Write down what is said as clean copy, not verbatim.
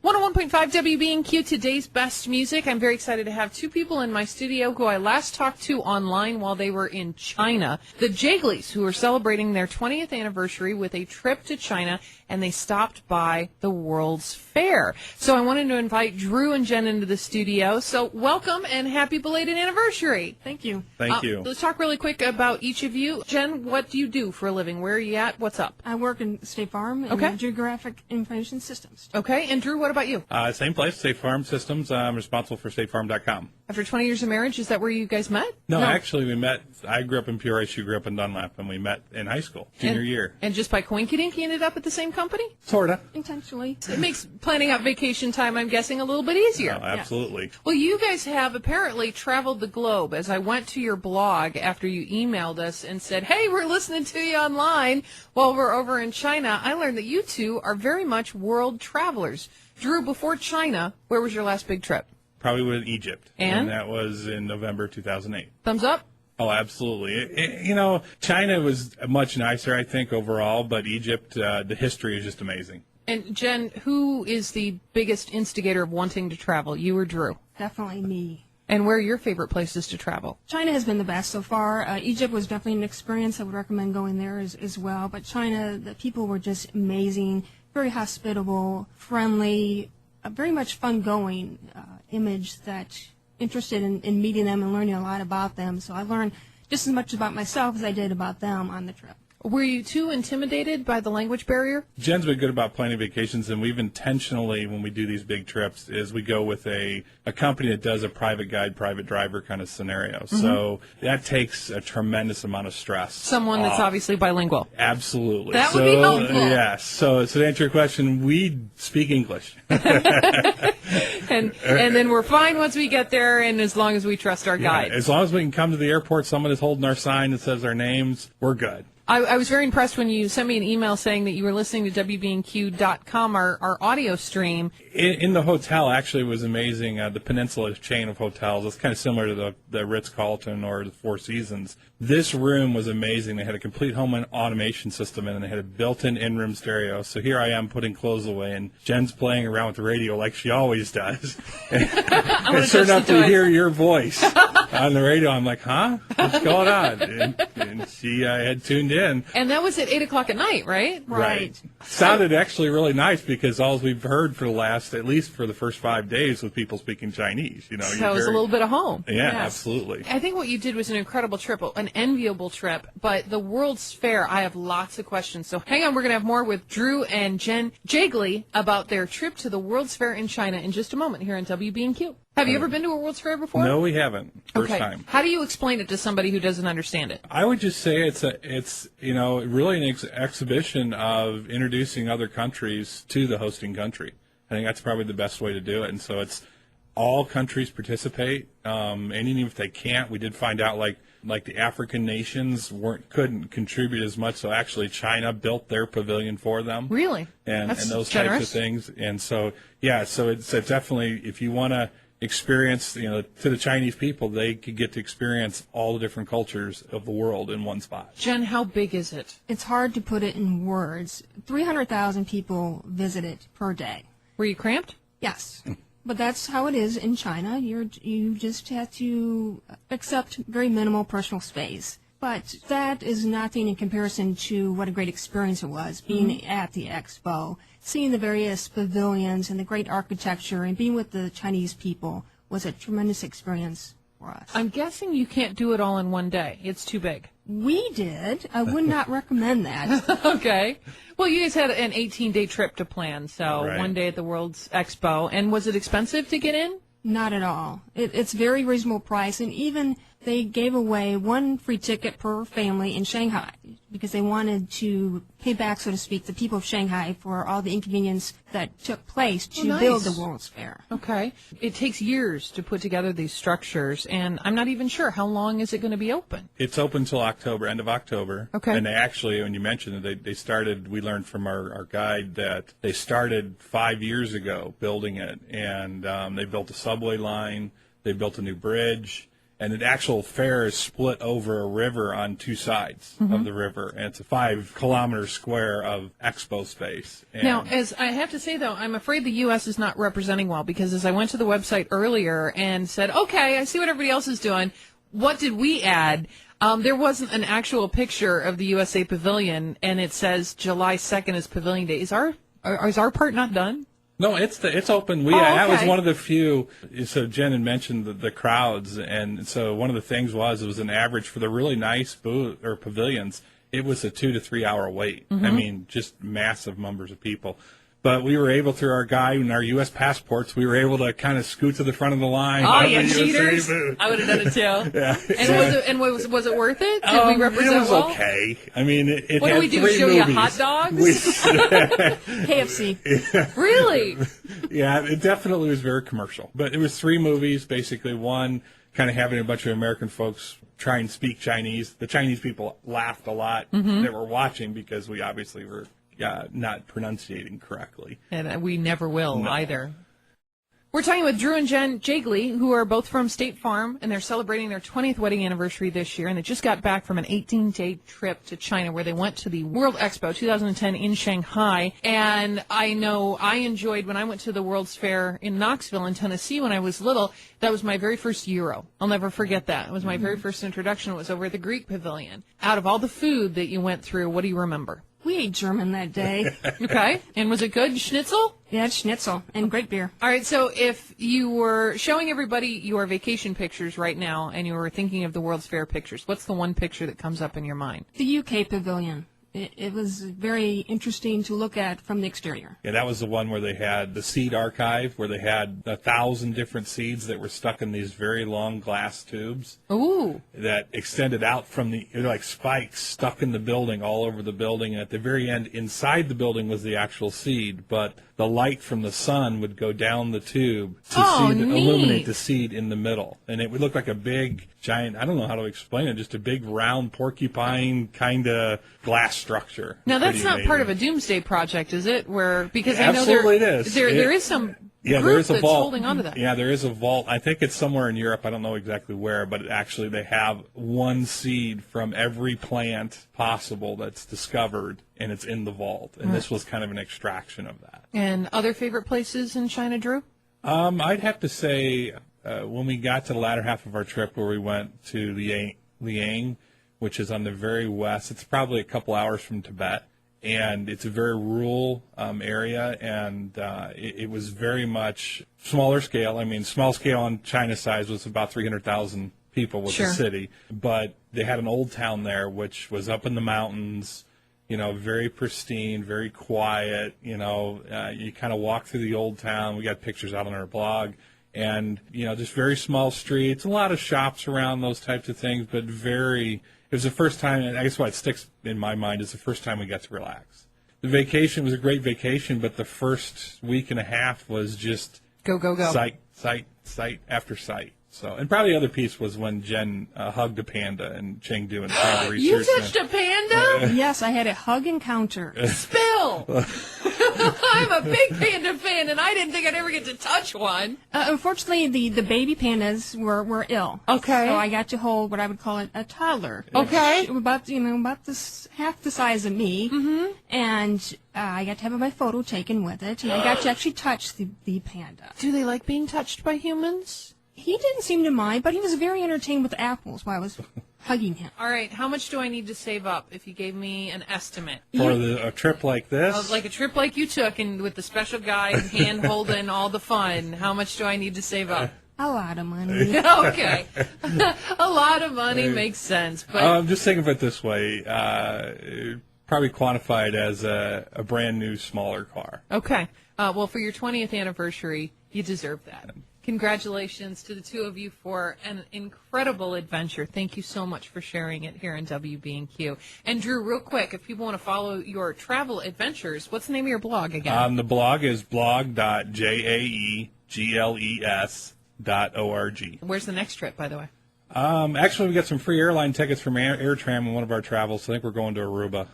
101.5 WBNQ, today's best music. I'm very excited to have two people in my studio who I last talked to online while they were in China. The Jaegles, who are celebrating their 20th anniversary with a trip to China, and they stopped by the World's Fair. So I wanted to invite Drew and Jen into the studio. So welcome and happy belated anniversary. Thank you. Thank you. Let's talk really quick about each of you. Jen, what do you do for a living? Where are you at? What's up? I work in State Farm Okay. in Geographic Information Systems. Okay, and Drew, what about you? Same place, State Farm Systems. I'm responsible for StateFarm.com. After 20 years of marriage, is that where you guys met? No, actually, we met. I grew up in Peoria. She grew up in Dunlap, and we met in high school, junior year. And just by coinkydink, you ended up at the same company? Sorta. Intentionally. It makes planning out vacation time, I'm guessing, a little bit easier. Oh, absolutely. Well, you guys have apparently traveled the globe. As I went to your blog after you emailed us and said, hey, we're listening to you online while we're over in China, I learned that you two are very much world travelers. Drew, before China, where was your last big trip? Probably with Egypt. And that was in November 2008. Thumbs up? Oh, absolutely. China was much nicer, I think, overall, but Egypt, the history is just amazing. And Jen, who is the biggest instigator of wanting to travel, you or Drew? Definitely me. And where are your favorite places to travel? China has been the best so far. Egypt was definitely an experience. I would recommend going there as well. But China, the people were just amazing, very hospitable, friendly, very much fun-going image that interested in meeting them and learning a lot about them. So I learned just as much about myself as I did about them on the trip. Were you too intimidated by the language barrier? Jen's been good about planning vacations, and we've intentionally, when we do these big trips, is we go with a company that does a private guide, private driver kind of scenario. Mm-hmm. So that takes a tremendous amount of stress. Someone that's obviously bilingual. Absolutely. That would be helpful. Yes. So to answer your question, we speak English. and then we're fine once we get there, and as long as we trust our guide. As long as we can come to the airport, someone is holding our sign that says our names, we're good. I was very impressed when you sent me an email saying that you were listening to WBNQ.com, our audio stream. In the hotel, actually, it was amazing. The Peninsula chain of hotels, it's kind of similar to the Ritz-Carlton or the Four Seasons. This room was amazing. They had a complete home automation system in it, and they had a built-in in-room stereo. So here I am putting clothes away, and Jen's playing around with the radio like she always does. And sure enough to hear your voice on the radio, I'm like, huh? What's going on? And she had tuned in. And that was at 8 o'clock at night, right? Right. Sounded actually really nice because all we've heard for the last, at least for the first 5 days, was people speaking Chinese. So it was a little bit of home. Yeah, yes. Absolutely. I think what you did was an incredible trip, an enviable trip. But the World's Fair, I have lots of questions. So hang on, we're going to have more with Drew and Jen Jaegle about their trip to the World's Fair in China in just a moment here on WBNQ. Have you ever been to a World's Fair before? No, we haven't. First time. How do you explain it to somebody who doesn't understand it? I would just say it's really an exhibition of introducing other countries to the hosting country. I think that's probably the best way to do it. And so it's all countries participate, and even if they can't, we did find out like the African nations couldn't contribute as much. So actually, China built their pavilion for them. Really? And those generous. types of things. And so so it's definitely, if you want to experience, to the Chinese people, they could get to experience all the different cultures of the world in one spot. Jen, how big is it? It's hard to put it in words. 300,000 people visit it per day. Were you cramped? Yes. But that's how it is in China. You just have to accept very minimal personal space. But that is nothing in comparison to what a great experience it was, being at the expo, seeing the various pavilions and the great architecture, and being with the Chinese people was a tremendous experience for us. I'm guessing you can't do it all in one day. It's too big. We did. I would not recommend that. Okay. Well, you guys had an 18-day trip to plan, so Right. one day at the World's Expo. And was it expensive to get in? Not at all. It's very reasonable price, and even they gave away one free ticket per family in Shanghai because they wanted to pay back, so to speak, the people of Shanghai for all the inconvenience that took place to build the World's Fair. Okay. It takes years to put together these structures, and I'm not even sure. How long is it going to be open? It's open till October, end of October. Okay. And they actually, when you mentioned it, they started, we learned from our guide that they started 5 years ago building it, and they built a subway line, they built a new bridge, And the actual fair is split over a river on two sides of the river, and it's a 5-kilometer square of expo space. And Now, as I have to say, though, I'm afraid the U.S. is not representing well, because as I went to the website earlier and said, okay, I see what everybody else is doing, what did we add? There wasn't an actual picture of the USA Pavilion, and it says July 2nd is Pavilion Day. Is our part not done? No, it's open. That was one of the few. So Jen had mentioned the crowds, and so one of the things was it was an average for the really nice booth or pavilions. It was a 2 to 3 hour wait. I mean, just massive numbers of people. But we were able, through our guide and our U.S. passports, we were able to kind of scoot to the front of the line. Oh, you cheaters! I would have done it too. Yeah. And was it worth it? Did we represent it was well? okay. I mean, it What had do we do? 3 Show movies. you hot dogs? KFC. Really? Yeah, it definitely was very commercial. But it was 3 movies, basically. One, kind of having a bunch of American folks try and speak Chinese. The Chinese people laughed a lot that were watching, because we obviously were not pronunciating correctly. And we never will either. We're talking with Drew and Jen Jaegle, who are both from State Farm, and they're celebrating their 20th wedding anniversary this year. And they just got back from an 18-day trip to China, where they went to the World Expo 2010 in Shanghai. And I know I enjoyed, when I went to the World's Fair in Knoxville in Tennessee when I was little, that was my very first gyro. I'll never forget that. It was my very first introduction. It was over at the Greek Pavilion. Out of all the food that you went through, what do you remember? We ate German that day. Okay. And was it good? Schnitzel? Yeah, schnitzel and great beer. All right, so if you were showing everybody your vacation pictures right now and you were thinking of the World's Fair pictures, what's the one picture that comes up in your mind? The UK Pavilion. It was very interesting to look at from the exterior. Yeah, that was the one where they had the seed archive, where they had 1,000 different seeds that were stuck in these very long glass tubes. Ooh. That extended out from they're like spikes stuck in the building, all over the building. And at the very end, inside the building was the actual seed, but the light from the sun would go down the tube to illuminate the seed in the middle. And it would look like a big, giant, I don't know how to explain it, just a big round porcupine kind of glass structure. Now, that's Pretty not amazing. part of a doomsday project, is it? Because I know Absolutely it is. There is some Yeah, group there is a that's vault. holding on to that. Yeah, there is a vault. I think it's somewhere in Europe. I don't know exactly where, but actually they have one seed from every plant possible that's discovered, and it's in the vault. And this was kind of an extraction of that. And other favorite places in China, Drew? I'd have to say when we got to the latter half of our trip, where we went to Liang, which is on the very west, it's probably a couple hours from Tibet. And it's a very rural area, and it was very much smaller scale. I mean, small scale on China size was about 300,000 people was the city. But they had an old town there, which was up in the mountains, very pristine, very quiet. You kind of walk through the old town. We got pictures out on our blog. And, just very small streets, a lot of shops around, those types of things, but it was the first time, and I guess what sticks in my mind is the first time we got to relax. The vacation was a great vacation, but the first week and a half was just go. Sight after sight. So, and probably the other piece was when Jen hugged a panda in Chengdu and tried to research. You touched a panda? Yes, I had a hug encounter. Spill! I'm a big panda fan, and I didn't think I'd ever get to touch one. Unfortunately, the baby pandas were ill. Okay. So I got to hold what I would call a toddler. Okay. About half the size of me. Mm-hmm. And I got to have my photo taken with it, and I got to actually touch the panda. Do they like being touched by humans? He didn't seem to mind, but he was very entertained with apples while I was hugging him. All right, how much do I need to save up if you gave me an estimate? For a trip like this? Like a trip like you took, and with the special guide, hand holding all the fun, how much do I need to save up? A lot of money. Okay. A lot of money makes sense. But I'm just thinking of it this way. Probably quantified as a brand new, smaller car. Okay. Well, for your 20th anniversary, you deserve that. Congratulations to the two of you for an incredible adventure. Thank you so much for sharing it here in WBNQ. And Drew, real quick, if people want to follow your travel adventures, what's the name of your blog again? The blog is blog.jaegles.org. Where's the next trip, by the way? Actually, we got some free airline tickets from AirTram in one of our travels. So I think we're going to Aruba.